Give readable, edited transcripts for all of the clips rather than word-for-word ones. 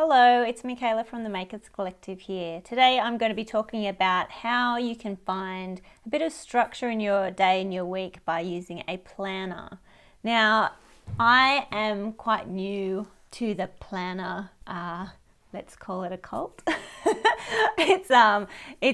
Hello, it's Michaela from the Makers Collective here. Today I'm going to be talking about how you can find a bit of structure in your day and your week by using a planner. Now, I am quite new to the planner, let's call it a cult. It's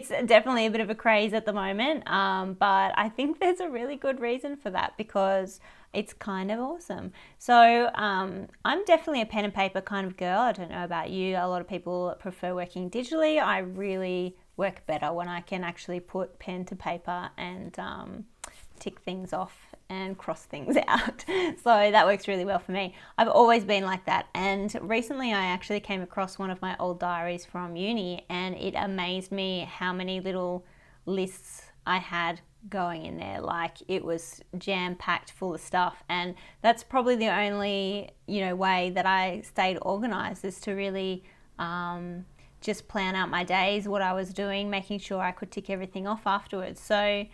definitely a bit of a craze at the moment, but I think there's a really good reason for that because it's kind of awesome. So I'm definitely a pen and paper kind of girl. I don't know about you. A lot of people prefer working digitally. I really work better when I can actually put pen to paper and tick things off and cross things out. So that works really well for me. I've always been like that. And recently I actually came across one of my old diaries from uni, and it amazed me how many little lists I had going in there. Like, it was jam-packed full of stuff, and that's probably the only way that I stayed organized, is to really just plan out my days, what I was doing, making sure I could tick everything off afterwards. So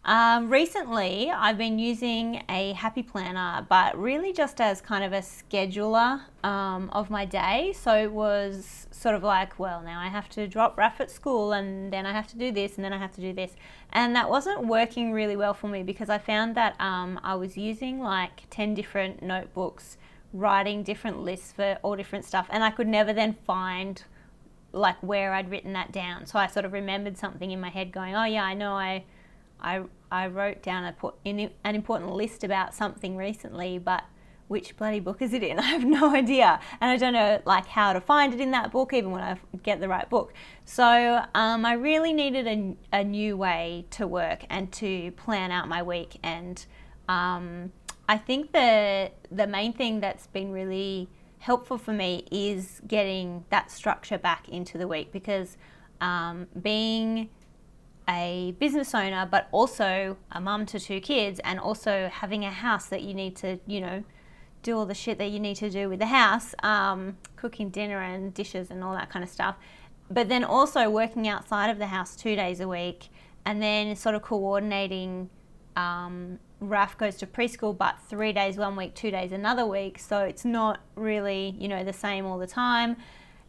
recently I've been using a happy planner, but really just as kind of a scheduler of my day. So it was sort of like, well, now I have to drop Raph at school, and then I have to do this, and then I have to do this. And that wasn't working really well for me because I found that I was using like 10 different notebooks, writing different lists for all different stuff, and I could never then find like where I'd written that down. So I sort of remembered something in my head going, oh yeah, I know I wrote down an important list about something recently, but which bloody book is it in? I have no idea. And I don't know like how to find it in that book, even when I get the right book. So I really needed a new way to work and to plan out my week. And I think the main thing that's been really helpful for me is getting that structure back into the week, because being a business owner, but also a mum to 2 kids, and also having a house that you need to, do all the shit that you need to do with the house, cooking dinner and dishes and all that kind of stuff. But then also working outside of the house 2 days a week, and then sort of coordinating. Raph goes to preschool, but 3 days one week, 2 days another week. So it's not really, the same all the time.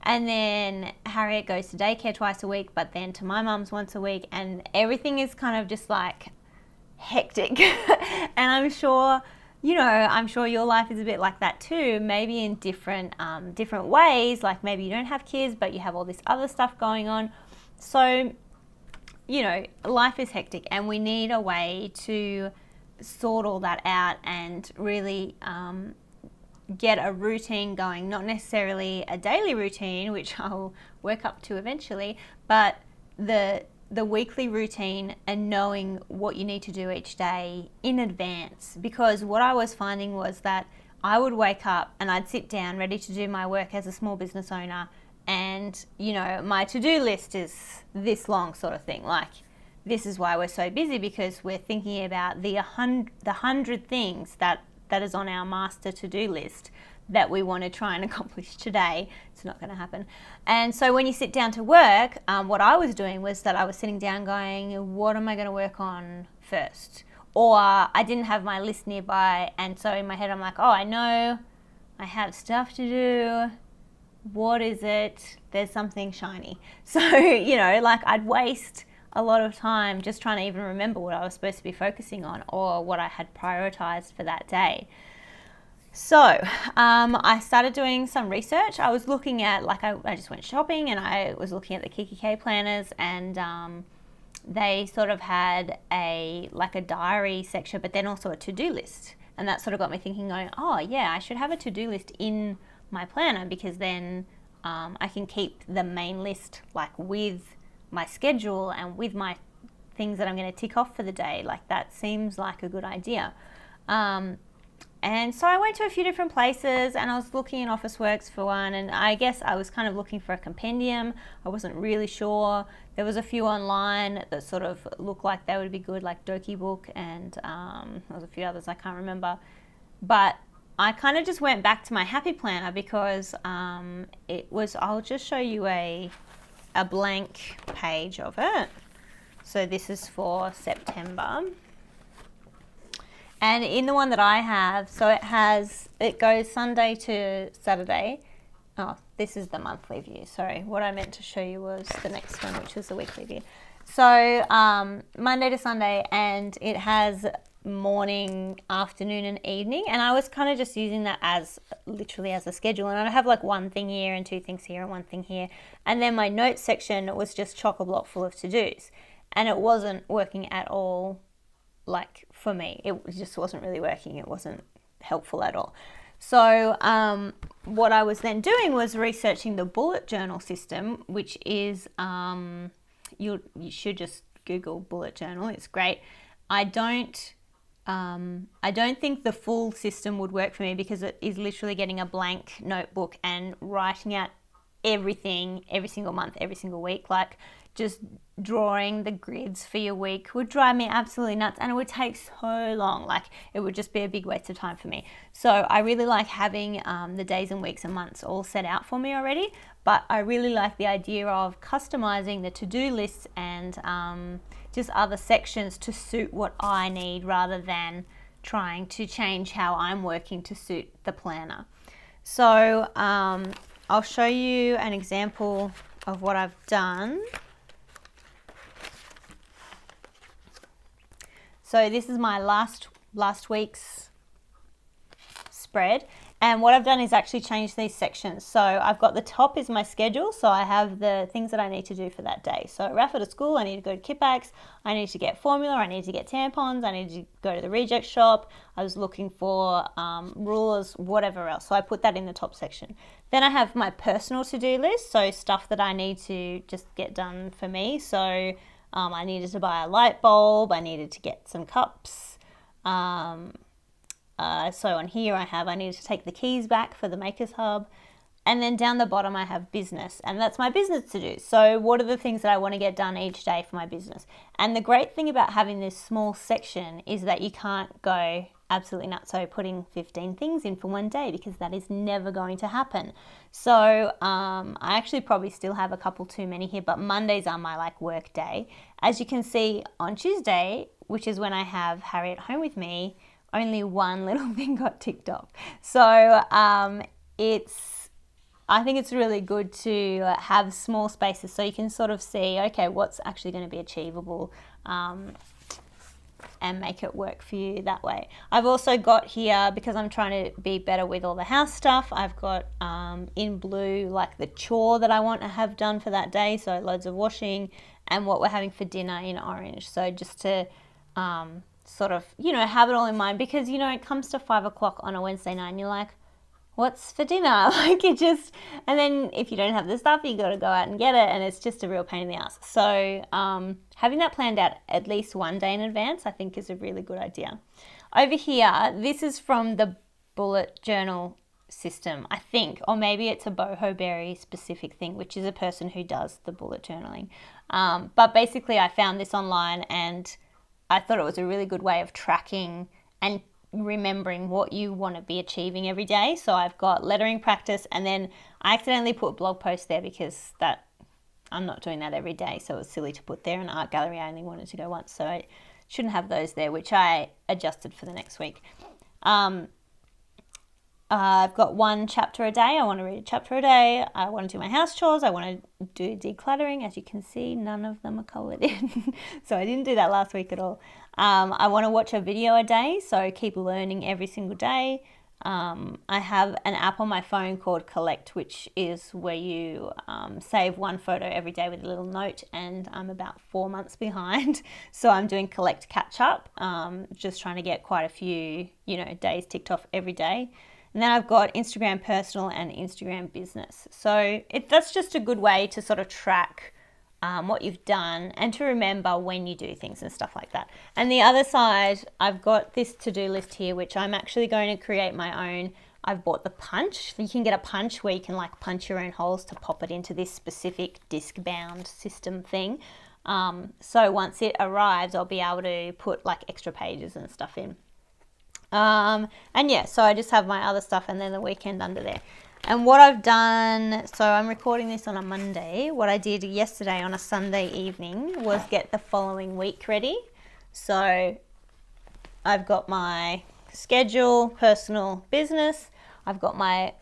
And then Harriet goes to daycare twice a week, but then to my mum's once a week, and everything is kind of just like hectic. And I'm sure your life is a bit like that too, maybe in different ways. Like maybe you don't have kids, but you have all this other stuff going on. So, life is hectic, and we need a way to sort all that out and really get a routine going, not necessarily a daily routine, which I'll work up to eventually, but the weekly routine, and knowing what you need to do each day in advance. Because what I was finding was that I would wake up and I'd sit down ready to do my work as a small business owner, and my to-do list is this long, sort of thing. Like, this is why we're so busy, because we're thinking about the 100 things that is on our master to-do list that we want to try and accomplish today. It's not going to happen. And so when you sit down to work, what I was doing was that I was sitting down going, what am I going to work on first? Or I didn't have my list nearby, and so in my head I'm like, oh, I know I have stuff to do. What is it? There's something shiny. So, like I'd waste a lot of time just trying to even remember what I was supposed to be focusing on, or what I had prioritized for that day. So I started doing some research. I was looking at, I just went shopping, and I was looking at the kikki.K planners, and they sort of had a diary section, but then also a to-do list. And that sort of got me thinking, going, oh yeah, I should have a to-do list in my planner, because then I can keep the main list with my schedule and with my things that I'm going to tick off for the day. Like, that seems like a good idea. And so I went to a few different places, and I was looking in Officeworks for one, and I guess I was kind of looking for a compendium. I wasn't really sure. There was a few online that sort of looked like they would be good, like DokiBook, and there was a few others I can't remember. But I kind of just went back to my happy planner, because I'll just show you a blank page of it. So this is for September. And in the one that I have, so it goes Sunday to Saturday, Oh, this is the monthly view. Sorry, what I meant to show you was the next one, which was the weekly view. So Monday to Sunday, and it has morning, afternoon, and evening. And I was kind of just using that as literally as a schedule. And I have like one thing here and two things here and one thing here. And then my notes section was just chock-a-block full of to-dos. And it wasn't working at all, like for me. It just wasn't really working. It wasn't helpful at all. So what I was then doing was researching the bullet journal system, which is, you should just Google bullet journal. It's great. I don't think the full system would work for me because it is literally getting a blank notebook and writing out everything every single month, every single week. Like just drawing the grids for your week would drive me absolutely nuts, and it would take so long. Like it would just be a big waste of time for me. So I really like having the days and weeks and months all set out for me already, but I really like the idea of customizing the to-do lists and just other sections to suit what I need rather than trying to change how I'm working to suit the planner. So I'll show you an example of what I've done. So this is my last week's spread, and what I've done is actually change these sections. So I've got the top is my schedule, so I have the things that I need to do for that day. So Rafa to school, I need to go to Kit Bags, I need to get formula, I need to get tampons, I need to go to the reject shop, I was looking for rulers, whatever else. So I put that in the top section. Then I have my personal to-do list, so stuff that I need to just get done for me. So I needed to buy a light bulb, I needed to get some cups. So on here I needed to take the keys back for the Makers Hub. And then down the bottom I have business, and that's my business to do. So what are the things that I want to get done each day for my business? And the great thing about having this small section is that you can't go absolutely nuts so putting 15 things in for one day, because that is never going to happen. So I actually probably still have a couple too many here, but Mondays are my like work day. As you can see on Tuesday, which is when I have Harriet home with me, only one little thing got ticked off. So I think it's really good to have small spaces so you can sort of see, okay, what's actually going to be achievable and make it work for you that way. I've also got here, because I'm trying to be better with all the house stuff, I've got in blue like the chore that I want to have done for that day, so loads of washing, and what we're having for dinner in orange. So just to sort of, have it all in mind, because, it comes to 5 o'clock on a Wednesday night and you're like, what's for dinner? Like and then if you don't have the stuff, you got to go out and get it, and it's just a real pain in the ass. So having that planned out at least one day in advance, I think is a really good idea. Over here, this is from the bullet journal system, I think, or maybe it's a Boho Berry specific thing, which is a person who does the bullet journaling. But basically I found this online and I thought it was a really good way of tracking and remembering what you want to be achieving every day. So I've got lettering practice, and then I accidentally put blog post there because I'm not doing that every day, so it was silly to put there. And art gallery I only wanted to go once, so I shouldn't have those there, which I adjusted for the next week. I've got one chapter a day. I want to read a chapter a day. I want to do my house chores. I want to do decluttering. As you can see, none of them are coloured in. So I didn't do that last week at all. I want to watch a video a day, so keep learning every single day. I have an app on my phone called Collect, which is where you save one photo every day with a little note, and I'm about 4 months behind. So I'm doing Collect catch up, just trying to get quite a few, days ticked off every day. And then I've got Instagram personal and Instagram business. So that's just a good way to sort of track what you've done and to remember when you do things and stuff like that. And the other side, I've got this to-do list here, which I'm actually going to create my own. I've bought the punch. You can get a punch where you can like punch your own holes to pop it into this specific disc bound system thing. So once it arrives, I'll be able to put like extra pages and stuff in. And yeah, so I just have my other stuff and then the weekend under there. And what I've done, so I'm recording this on a Monday. What I did yesterday on a Sunday evening was get the following week ready. So I've got my schedule, personal, business. I've got my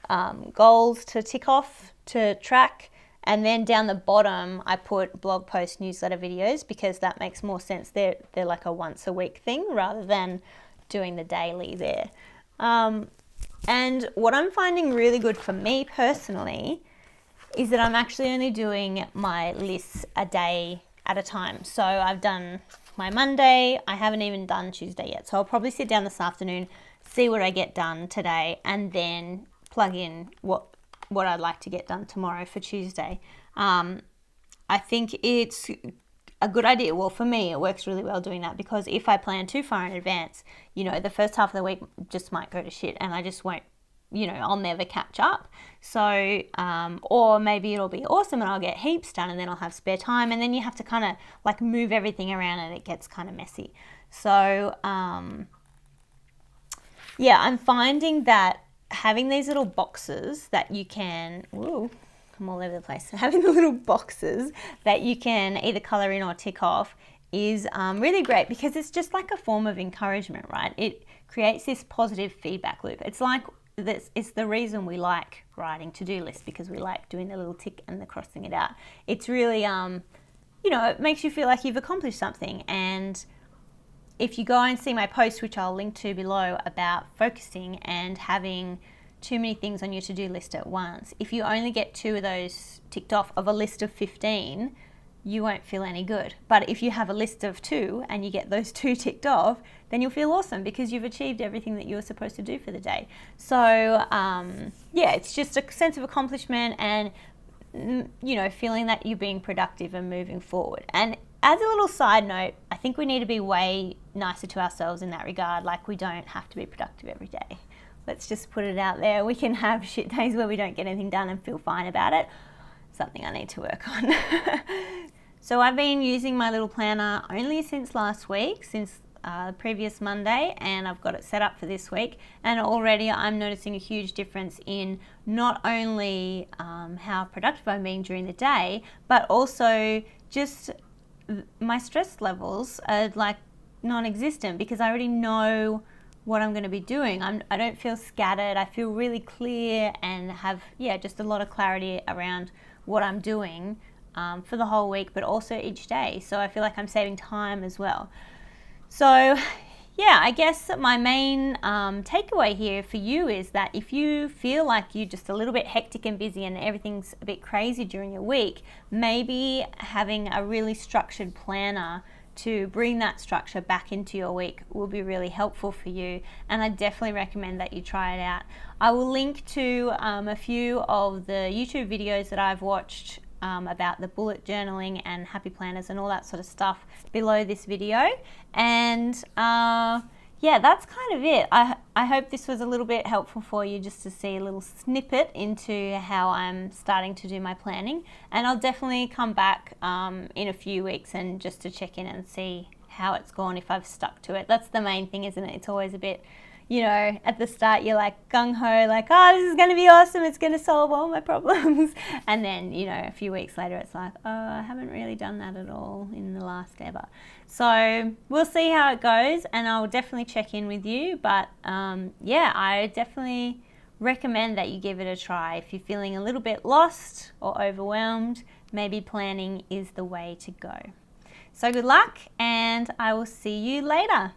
goals to tick off, to track, and then down the bottom I put blog post, newsletter, videos, because that makes more sense. They're like a once a week thing rather than doing the daily there. And what I'm finding really good for me personally is that I'm actually only doing my lists a day at a time. So I've done my Monday, I haven't even done Tuesday yet. So I'll probably sit down this afternoon, see what I get done today, and then plug in what I'd like to get done tomorrow for Tuesday. I think it's a good idea. Well, for me, it works really well doing that, because if I plan too far in advance, the first half of the week just might go to shit and I just won't, I'll never catch up. So, or maybe it'll be awesome and I'll get heaps done and then I'll have spare time, and then you have to kind of like move everything around and it gets kind of messy. So, yeah, I'm finding that having these little boxes that you can, I'm all over the place. Having the little boxes that you can either color in or tick off is really great, because it's just like a form of encouragement, right? It creates this positive feedback loop. It's like this, it's the reason we like writing to-do lists, because we like doing the little tick and the crossing it out. It's really, it makes you feel like you've accomplished something. And if you go and see my post, which I'll link to below, about focusing and having too many things on your to-do list at once, if you only get 2 of those ticked off of a list of 15, you won't feel any good. But if you have a list of 2 and you get those 2 ticked off, then you'll feel awesome, because you've achieved everything that you were supposed to do for the day. So yeah, it's just a sense of accomplishment and feeling that you're being productive and moving forward. And as a little side note, I think we need to be way nicer to ourselves in that regard. Like, we don't have to be productive every day. Let's just put it out there. We can have shit days where we don't get anything done and feel fine about it. Something I need to work on. So I've been using my little planner only since last week, since the previous Monday, and I've got it set up for this week. And already I'm noticing a huge difference in not only how productive I'm being during the day, but also just my stress levels are like non-existent, because I already know what I'm going to be doing. I don't feel scattered. I feel really clear and have, just a lot of clarity around what I'm doing for the whole week, but also each day. So I feel like I'm saving time as well. So yeah, I guess my main takeaway here for you is that if you feel like you're just a little bit hectic and busy and everything's a bit crazy during your week, maybe having a really structured planner to bring that structure back into your week will be really helpful for you, and I definitely recommend that you try it out. I will link to a few of the YouTube videos that I've watched about the bullet journaling and happy planners and all that sort of stuff below this video. And yeah, that's kind of it. I hope this was a little bit helpful for you, just to see a little snippet into how I'm starting to do my planning. And I'll definitely come back in a few weeks and just to check in and see how it's gone, if I've stuck to it. That's the main thing, isn't it? It's always a bit, at the start you're like gung-ho, like, oh, this is going to be awesome, it's going to solve all my problems. And then, a few weeks later it's like, oh, I haven't really done that at all in the last ever. So we'll see how it goes, and I'll definitely check in with you. But yeah, I definitely recommend that you give it a try. If you're feeling a little bit lost or overwhelmed, maybe planning is the way to go. So good luck, and I will see you later.